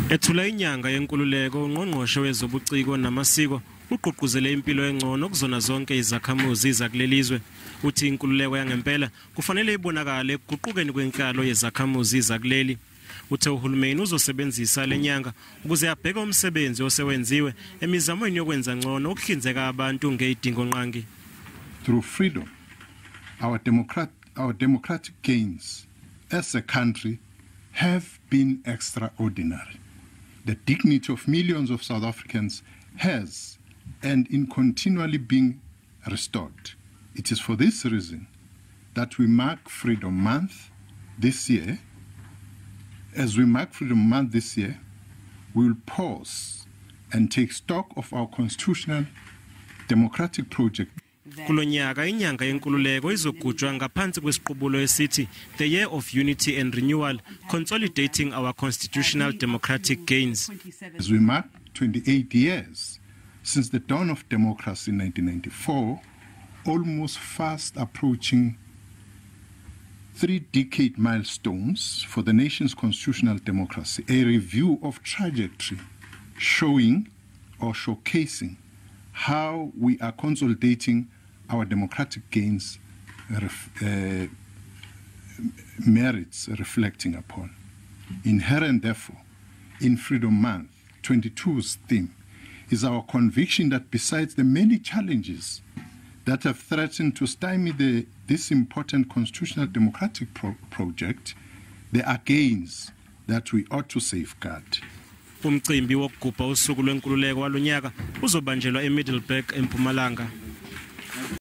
Ethula inyanga yenkululeko, uNgqongqoshe wezobuciko namasiko uqoquzele impilo engcono kuzona zonke izakhamuzi zakulelizwe. Uthi inkululeko yangempela kufanele ibonakale ekuguqukeni kwenhlalo yezakhamuzi zakuleli. Uthe uhulumeni uzosebenzisa lenyanga ukuze abheke umsebenzi osewenziwe emizamweni yokwenza ngcono ukuhlinzeka abantu ngezidingo nqangi. Through freedom, our democratic gains as a country have been extraordinary. The dignity of millions of South Africans has and is continually being restored. It is for this reason that we mark Freedom Month this year. As we mark Freedom Month this year, we will pause and take stock of our constitutional democratic project. Kulonyaka inyanga yenkululeko izogujwa ngaphansi kwesiqubulo esithi the year of unity and renewal, consolidating our constitutional democratic gains. As we mark 28 years since the dawn of democracy in 1994, almost fast approaching 3-decade milestones for the nation's constitutional democracy, a review of trajectory showing or showcasing how we are consolidating our democratic gains merits reflecting upon. Inherent, therefore, in Freedom Month 22's theme is our conviction that besides the many challenges that have threatened to stymie this important constitutional democratic project, there are gains that we ought to safeguard. Umcimbi wokugubha usuku lwenkululeko walonyaka uzobanjelwa eMiddelburg eMpumalanga.